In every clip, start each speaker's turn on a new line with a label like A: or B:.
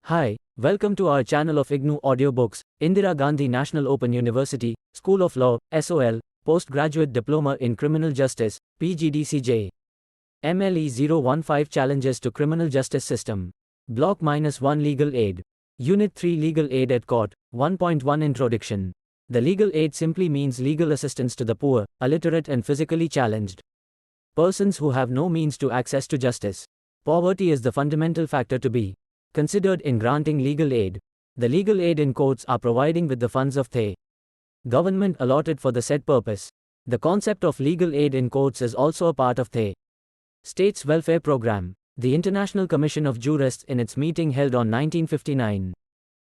A: Hi, welcome to our channel of IGNOU Audiobooks, Indira Gandhi National Open University, School of Law, SOL, Postgraduate Diploma in Criminal Justice, PGDCJ. MLE 015 Challenges to Criminal Justice System. Block -1 Legal Aid. Unit 3 Legal Aid at Court, 1.1 Introduction. The legal aid simply means legal assistance to the poor, illiterate and physically challenged persons who have no means to access to justice. Poverty is the fundamental factor to be considered in granting legal aid. The legal aid in courts are providing with the funds of the government allotted for the said purpose. The concept of legal aid in courts is also a part of the state's welfare program. The International Commission of Jurists in its meeting held on 1959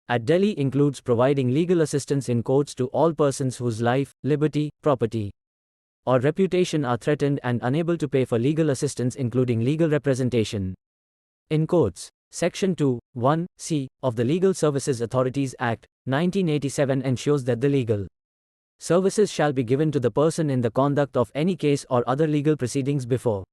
A: at Delhi includes providing legal assistance in courts to all persons whose life, liberty, property, or reputation are threatened and unable to pay for legal assistance, including legal representation in courts. Section 2(1)(c) of the Legal Services Authorities Act, 1987 ensures that the legal services shall be given to the person in the conduct of any case or other legal proceedings before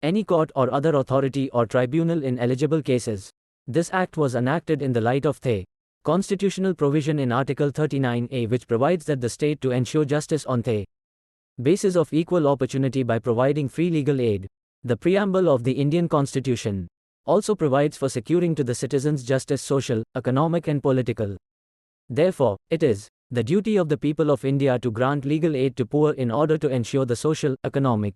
A: any court or other authority or tribunal in eligible cases. This act was enacted in the light of the constitutional provision in Article 39A, which provides that the state to ensure justice on the basis of equal opportunity by providing free legal aid. The preamble of the Indian Constitution also provides for securing to the citizens justice, social, economic and political. Therefore, it is the duty of the people of India to grant legal aid to poor in order to ensure the social, economic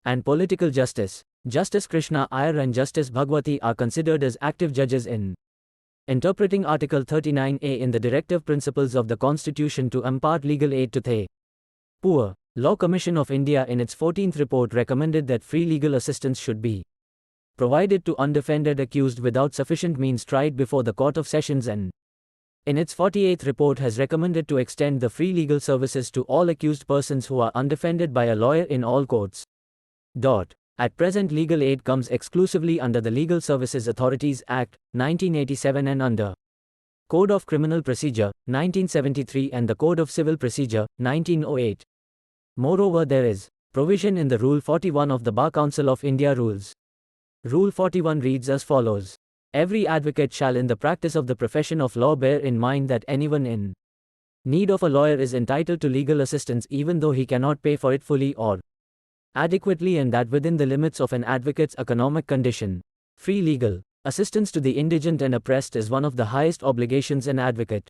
A: and political justice. Justice Krishna Iyer and Justice Bhagwati are considered as active judges in interpreting Article 39A in the directive principles of the Constitution to impart legal aid to the poor. Law Commission of India in its 14th report recommended that free legal assistance should be provided to undefended accused without sufficient means tried before the Court of Sessions, and in its 48th report has recommended to extend the free legal services to all accused persons who are undefended by a lawyer in all courts. At present, legal aid comes exclusively under the Legal Services Authorities Act, 1987 and under Code of Criminal Procedure, 1973 and the Code of Civil Procedure, 1908. Moreover, there is provision in the Rule 41 of the Bar Council of India Rules. Rule 41 reads as follows. Every advocate shall in the practice of the profession of law bear in mind that anyone in need of a lawyer is entitled to legal assistance even though he cannot pay for it fully or adequately, and that within the limits of an advocate's economic condition. Free legal assistance to the indigent and oppressed is one of the highest obligations an advocate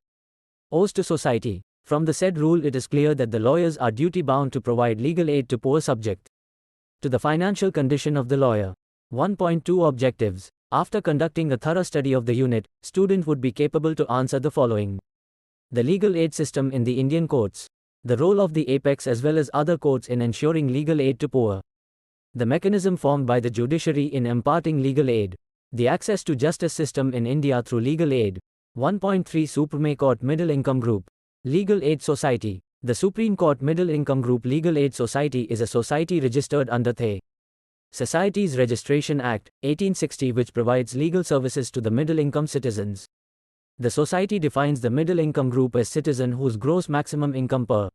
A: owes to society. From the said rule, it is clear that the lawyers are duty-bound to provide legal aid to poor subject to the financial condition of the lawyer. 1.2 Objectives. After conducting a thorough study of the unit, student would be capable to answer the following. The legal aid system in the Indian courts. The role of the apex as well as other courts in ensuring legal aid to poor. The mechanism formed by the judiciary in imparting legal aid. The access to justice system in India through legal aid. 1.3 Supreme Court Middle Income Group. Legal Aid Society. The Supreme Court Middle Income Group Legal Aid Society is a society registered under the Societies Registration Act, 1860, which provides legal services to the middle-income citizens. The society defines the middle-income group as citizen whose gross maximum income per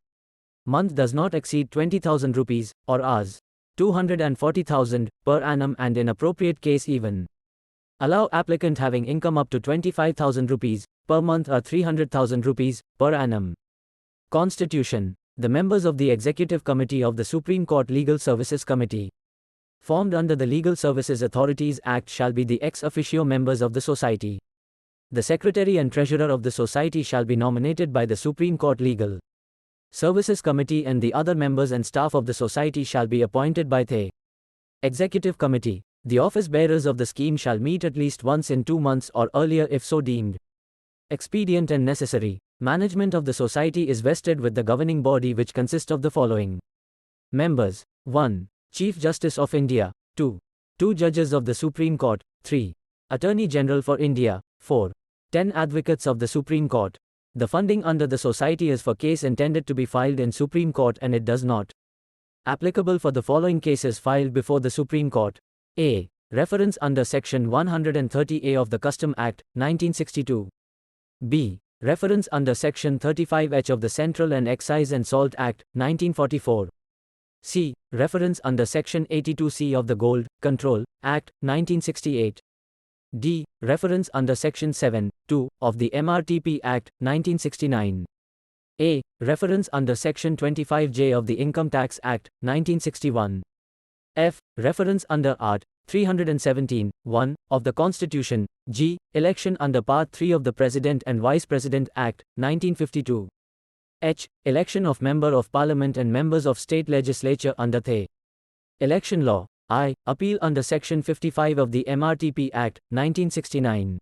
A: month does not exceed 20,000 rupees, or Rs. 240,000, per annum, and in appropriate case even allow applicant having income up to 25,000 rupees, per month or 300,000 rupees, per annum. Constitution. The members of the Executive Committee of the Supreme Court Legal Services Committee, formed under the Legal Services Authorities Act, shall be the ex officio members of the society. The Secretary and Treasurer of the society shall be nominated by the Supreme Court Legal Services Committee, and the other members and staff of the society shall be appointed by the Executive Committee. The office bearers of the scheme shall meet at least once in 2 months or earlier if so deemed expedient and necessary. Management of the society is vested with the governing body, which consists of the following members. 1. Chief Justice of India. 2. 2 judges of the Supreme Court. 3. Attorney General for India. 4. 10 advocates of the Supreme Court. The funding under the society is for case intended to be filed in Supreme Court, and it does not applicable for the following cases filed before the Supreme Court. A. Reference under Section 130A of the Custom Act, 1962. B. Reference under Section 35H of the Central and Excise and Salt Act, 1944. C. Reference under Section 82C of the Gold Control Act, 1968. D. Reference under Section 7(2) of the MRTP Act, 1969. A. Reference under Section 25J of the Income Tax Act, 1961. F. Reference under Art. 317(1) of the Constitution. G. Election under Part 3 of the President and Vice President Act, 1952. H. Election of Member of Parliament and members of State Legislature under the Election Law. I. Appeal under Section 55 of the MRTP Act, 1969.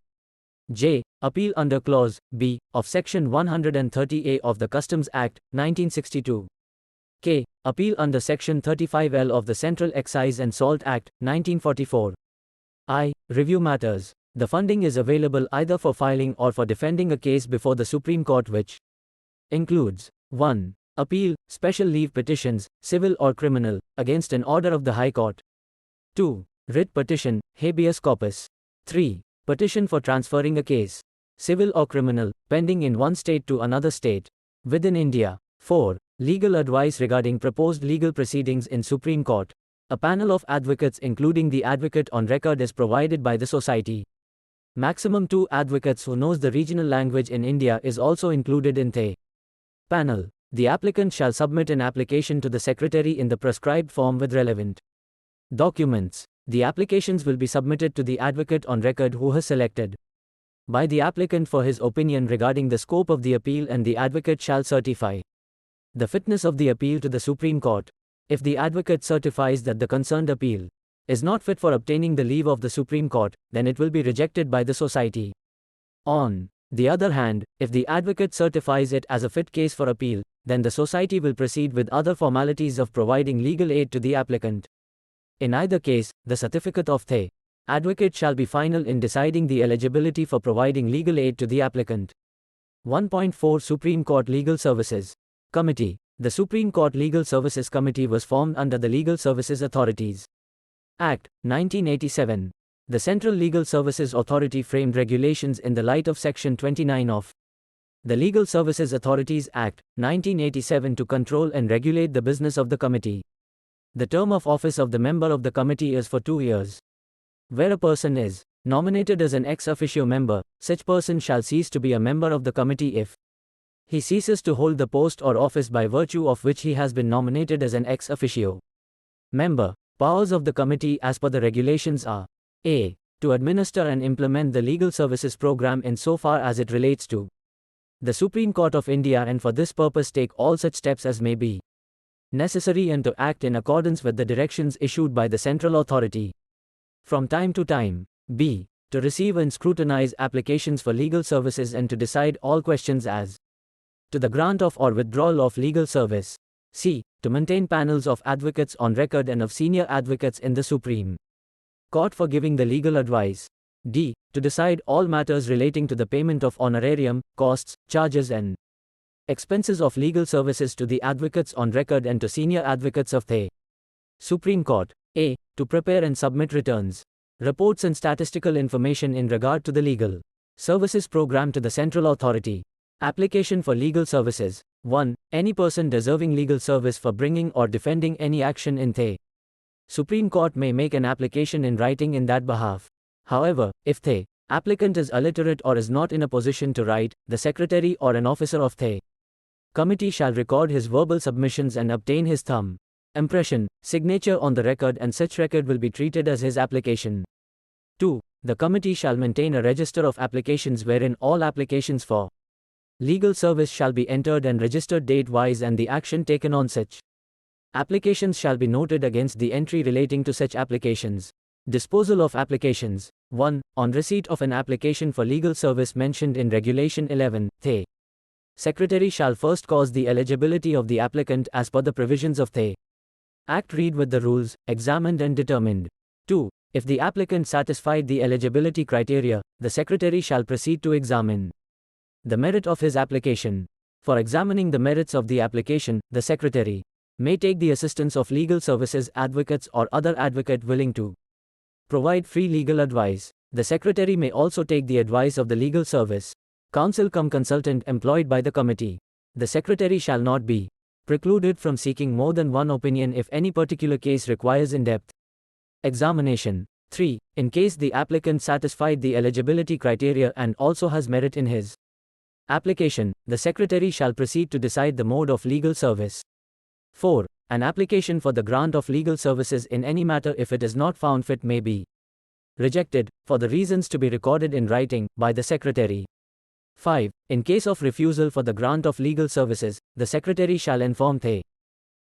A: J. Appeal under Clause B of Section 130A of the Customs Act, 1962. K. Appeal under Section 35L of the Central Excise and Salt Act, 1944. I. Review matters. The funding is available either for filing or for defending a case before the Supreme Court, which includes 1. Appeal, special leave petitions, civil or criminal, against an order of the High Court. 2. Writ petition, habeas corpus. 3. Petition for transferring a case, civil or criminal, pending in one state to another state within India. 4. Legal advice regarding proposed legal proceedings in Supreme Court. A panel of advocates including the advocate on record is provided by the society. Maximum 2 advocates who knows the regional language in India is also included in the panel. The applicant shall submit an application to the secretary in the prescribed form with relevant documents. The applications will be submitted to the advocate on record who has selected by the applicant for his opinion regarding the scope of the appeal, and the advocate shall certify the fitness of the appeal to the Supreme Court. If the advocate certifies that the concerned appeal is not fit for obtaining the leave of the Supreme Court, then it will be rejected by the society. On the other hand, if the advocate certifies it as a fit case for appeal, then the society will proceed with other formalities of providing legal aid to the applicant. In either case, the certificate of the advocate shall be final in deciding the eligibility for providing legal aid to the applicant. 1.4 Supreme Court Legal Services Committee. The Supreme Court Legal Services Committee was formed under the Legal Services Authorities Act, 1987. The Central Legal Services Authority framed regulations in the light of Section 29 of the Legal Services Authorities Act, 1987 to control and regulate the business of the committee. The term of office of the member of the committee is for 2 years. Where a person is nominated as an ex officio member, such person shall cease to be a member of the committee if he ceases to hold the post or office by virtue of which he has been nominated as an ex officio member. Powers of the committee as per the regulations are: A. To administer and implement the legal services program in so far as it relates to the Supreme Court of India, and for this purpose take all such steps as may be necessary, and to act in accordance with the directions issued by the central authority from time to time. B. To receive and scrutinize applications for legal services and to decide all questions as to the grant of or withdrawal of legal service. C. To maintain panels of advocates on record and of senior advocates in the Supreme Court for giving the legal advice. D. To decide all matters relating to the payment of honorarium, costs, charges and expenses of legal services to the advocates on record and to senior advocates of the Supreme Court. A. To prepare and submit returns, reports and statistical information in regard to the legal services program to the central authority. Application for legal services. 1. Any person deserving legal service for bringing or defending any action in the Supreme Court may make an application in writing in that behalf. However, if the applicant is illiterate or is not in a position to write, the secretary or an officer of the committee shall record his verbal submissions and obtain his thumb impression, signature on the record, and such record will be treated as his application. 2. The committee shall maintain a register of applications wherein all applications for legal service shall be entered and registered date-wise, and the action taken on such applications shall be noted against the entry relating to such applications. Disposal of applications. 1. On receipt of an application for legal service mentioned in Regulation 11, the Secretary shall first cause the eligibility of the applicant as per the provisions of the Act read with the rules, examined and determined. 2. If the applicant satisfied the eligibility criteria, the Secretary shall proceed to examine the merit of his application. For examining the merits of the application, the Secretary may take the assistance of legal services advocates or other advocate willing to provide free legal advice. The Secretary may also take the advice of the legal service counsel cum consultant employed by the committee. The Secretary shall not be precluded from seeking more than one opinion if any particular case requires in-depth examination. 3. In case the applicant satisfied the eligibility criteria and also has merit in his application, the Secretary shall proceed to decide the mode of legal service. 4. An application for the grant of legal services in any matter, if it is not found fit, may be rejected, for the reasons to be recorded in writing, by the Secretary. 5. In case of refusal for the grant of legal services, the Secretary shall inform the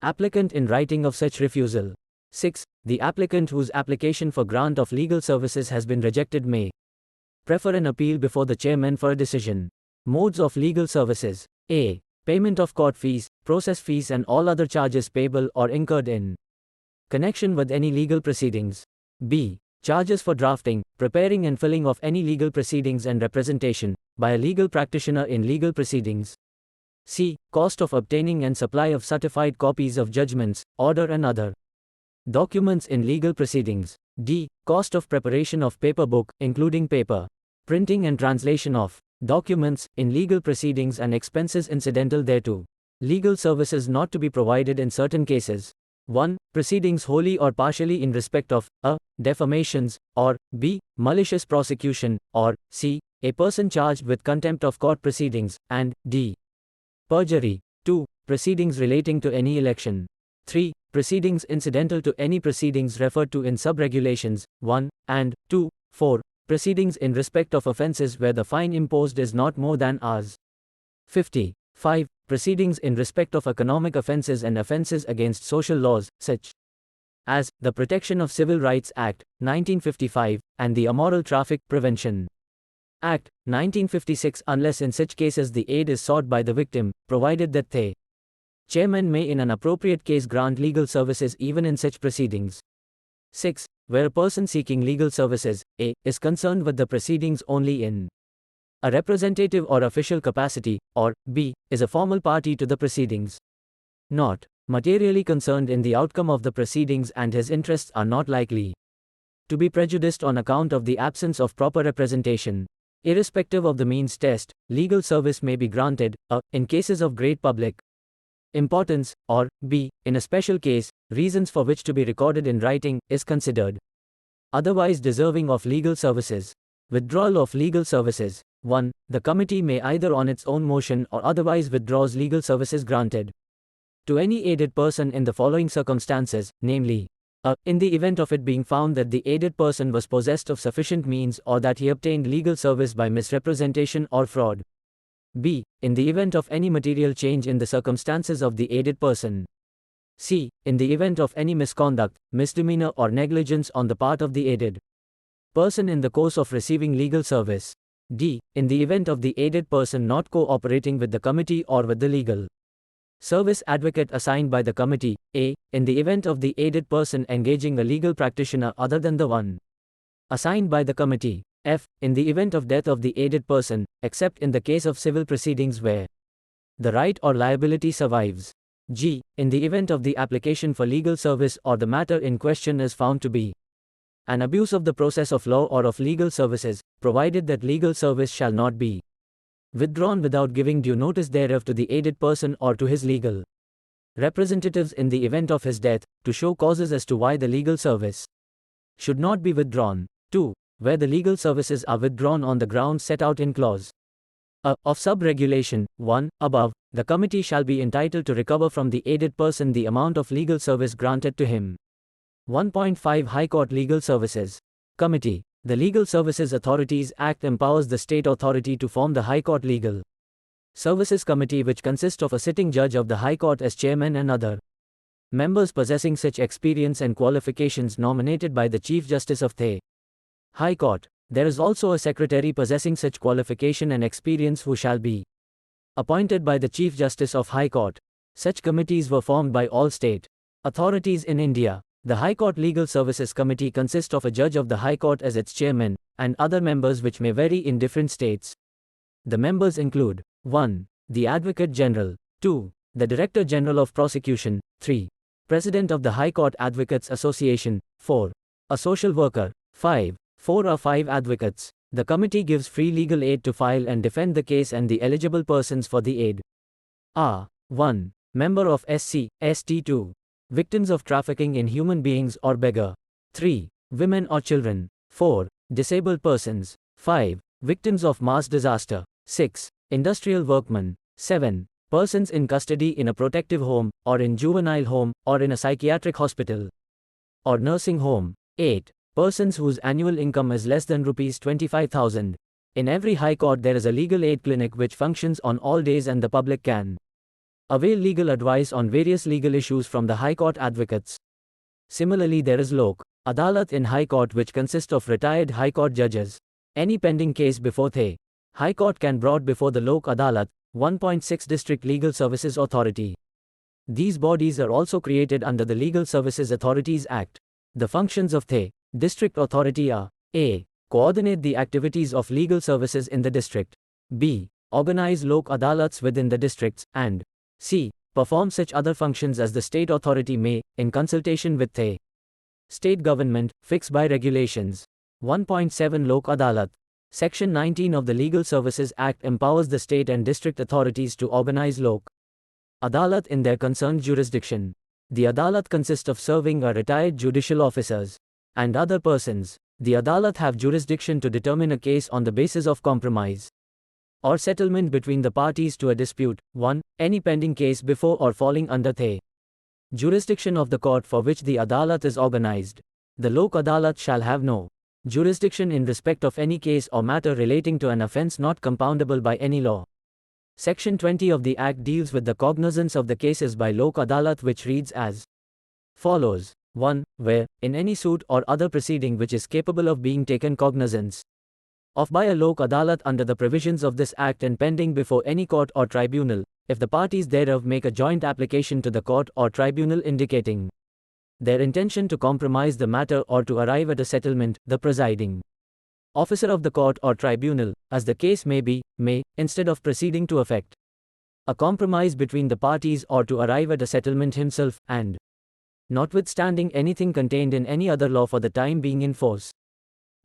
A: applicant in writing of such refusal. 6. The applicant whose application for grant of legal services has been rejected may prefer an appeal before the chairman for a decision. Modes of legal services. A. Payment of court fees, process fees and all other charges payable or incurred in connection with any legal proceedings. B. Charges for drafting, preparing and filling of any legal proceedings and representation by a legal practitioner in legal proceedings. C. Cost of obtaining and supply of certified copies of judgments, order and other documents in legal proceedings. D. Cost of preparation of paper book, including paper, printing and translation of documents in legal proceedings and expenses incidental thereto. Legal services not to be provided in certain cases. 1. Proceedings wholly or partially in respect of a. Defamations, or b. Malicious prosecution, or c. A person charged with contempt of court proceedings, and d. Perjury. 2. Proceedings relating to any election. 3. Proceedings incidental to any proceedings referred to in sub-regulations 1 and 2. 4. Proceedings in respect of offences where the fine imposed is not more than Rs. 50. 5. Proceedings in respect of economic offences and offences against social laws, such as the Protection of Civil Rights Act, 1955, and the Immoral Traffic Prevention Act, 1956, unless in such cases the aid is sought by the victim, provided that the chairman may in an appropriate case grant legal services even in such proceedings. 6. Where a person seeking legal services, a. is concerned with the proceedings only in a representative or official capacity, or b. is a formal party to the proceedings, not materially concerned in the outcome of the proceedings, and his interests are not likely to be prejudiced on account of the absence of proper representation. Irrespective of the means test, legal service may be granted, a. in cases of great public importance, or b. in a special case, reasons for which to be recorded in writing, is considered otherwise deserving of legal services. Withdrawal of legal services. 1. The committee may either on its own motion or otherwise withdraws legal services granted to any aided person in the following circumstances, namely, a. in the event of it being found that the aided person was possessed of sufficient means or that he obtained legal service by misrepresentation or fraud. B. In the event of any material change in the circumstances of the aided person. C. In the event of any misconduct, misdemeanor or negligence on the part of the aided person in the course of receiving legal service. D. In the event of the aided person not cooperating with the committee or with the legal service advocate assigned by the committee. A. In the event of the aided person engaging a legal practitioner other than the one assigned by the committee. F. In the event of death of the aided person, except in the case of civil proceedings where the right or liability survives. G. In the event of the application for legal service or the matter in question is found to be an abuse of the process of law or of legal services, provided that legal service shall not be withdrawn without giving due notice thereof to the aided person or to his legal representatives in the event of his death, to show causes as to why the legal service should not be withdrawn. 2. Where the legal services are withdrawn on the grounds set out in clause a of sub-regulation 1 above, the committee shall be entitled to recover from the aided person the amount of legal service granted to him. 1.5 High Court Legal Services Committee. The Legal Services Authorities Act empowers the state authority to form the High Court Legal Services Committee, which consists of a sitting judge of the High Court as chairman and other members possessing such experience and qualifications nominated by the Chief Justice of the High Court. There is also a secretary possessing such qualification and experience who shall be appointed by the Chief Justice of High Court. Such committees were formed by all state authorities in India. The High Court Legal Services Committee consists of a judge of the High Court as its chairman, and other members which may vary in different states. The members include 1. The Advocate General. 2. The Director General of Prosecution. 3. President of the High Court Advocates Association. 4. A social worker. 5. 4 or 5 advocates. The committee gives free legal aid to file and defend the case and the eligible persons for the aid are 1. Member of SC, ST. 2. Victims of trafficking in human beings or beggar. 3. women or children. 4. Disabled persons. 5. Victims of mass disaster. 6. Industrial workmen. 7. Persons in custody in a protective home, or in juvenile home, or in a psychiatric hospital or nursing home. 8. Persons whose annual income is less than Rs 25,000. In every High Court there is a legal aid clinic which functions on all days and the public can avail legal advice on various legal issues from the High Court advocates. Similarly, there is Lok Adalat in High Court which consists of retired High Court judges. Any pending case before the High Court can brought before the Lok Adalat, 1.6 District Legal Services Authority. These bodies are also created under the Legal Services Authorities Act. The functions of the District Authority are: A. Coordinate the activities of legal services in the district. B. Organize Lok Adalats within the districts, and C. Perform such other functions as the state authority may, in consultation with the state government, fix by regulations. 1.7 Lok Adalat. Section 19 of the Legal Services Act empowers the state and district authorities to organize Lok Adalat in their concerned jurisdiction. The Adalat consist of serving or retired judicial officers and other persons. The Adalat have jurisdiction to determine a case on the basis of compromise or settlement between the parties to a dispute. 1. Any pending case before or falling under the jurisdiction of the court for which the Adalat is organized. The Lok Adalat shall have no jurisdiction in respect of any case or matter relating to an offence not compoundable by any law. Section 20 of the Act deals with the cognizance of the cases by Lok Adalat, which reads as follows. 1. Where, in any suit or other proceeding which is capable of being taken cognizance of by a Lok Adalat under the provisions of this Act and pending before any court or tribunal, if the parties thereof make a joint application to the court or tribunal indicating their intention to compromise the matter or to arrive at a settlement, the presiding officer of the court or tribunal, as the case may be, may, instead of proceeding to effect a compromise between the parties or to arrive at a settlement himself, and notwithstanding anything contained in any other law for the time being in force,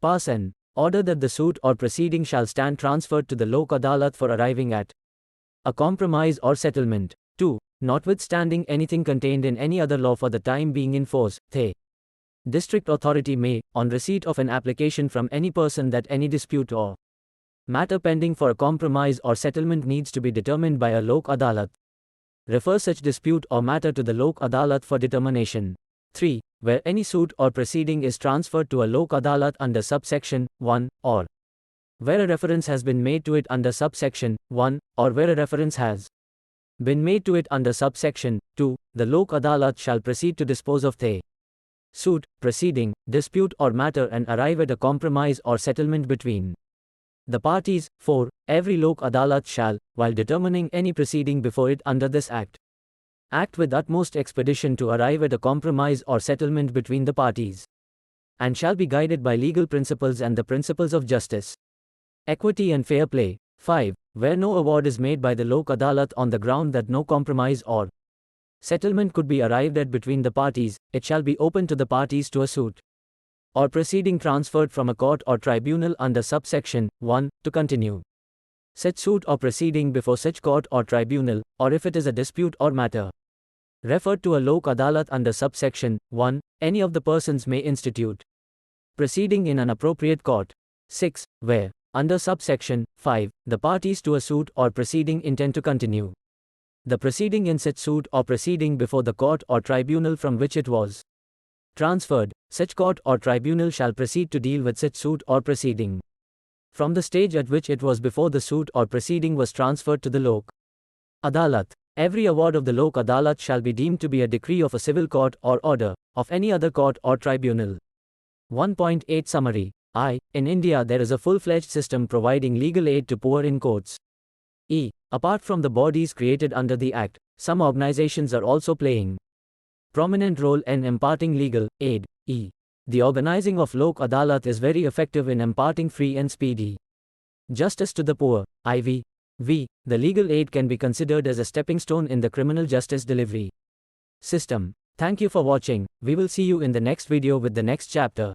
A: pass an order that the suit or proceeding shall stand transferred to the Lok Adalat for arriving at a compromise or settlement. 2. Notwithstanding anything contained in any other law for the time being in force, the District Authority may, on receipt of an application from any person that any dispute or matter pending for a compromise or settlement needs to be determined by a Lok Adalat, refer such dispute or matter to the Lok Adalat for determination. 3. Where any suit or proceeding is transferred to a Lok Adalat under subsection 1, or where a reference has been made to it under subsection 1, or where a reference has been made to it under subsection 2, the Lok Adalat shall proceed to dispose of the suit, proceeding, dispute or matter and arrive at a compromise or settlement between the parties. 4. Every Lok Adalat shall, while determining any proceeding before it under this Act, act with utmost expedition to arrive at a compromise or settlement between the parties, and shall be guided by legal principles and the principles of justice, equity and fair play. 5. Where no award is made by the Lok Adalat on the ground that no compromise or settlement could be arrived at between the parties, it shall be open to the parties to a suit or proceeding transferred from a court or tribunal under subsection 1, to continue such suit or proceeding before such court or tribunal, or if it is a dispute or matter referred to a Lok Adalat under subsection 1, any of the persons may institute proceeding in an appropriate court. 6. Where, under subsection 5, the parties to a suit or proceeding intend to continue the proceeding in such suit or proceeding before the court or tribunal from which it was transferred, such court or tribunal shall proceed to deal with such suit or proceeding from the stage at which it was before the suit or proceeding was transferred to the Lok Adalat. Every award of the Lok Adalat shall be deemed to be a decree of a civil court or order of any other court or tribunal. 1.8 Summary. In India there is a full-fledged system providing legal aid to poor in courts. Apart from the bodies created under the Act, some organizations are also playing prominent role in imparting legal aid. The organizing of Lok Adalat is very effective in imparting free and speedy justice to the poor. The legal aid can be considered as a stepping stone in the criminal justice delivery system. Thank you for watching. We will see you in the next video with the next chapter.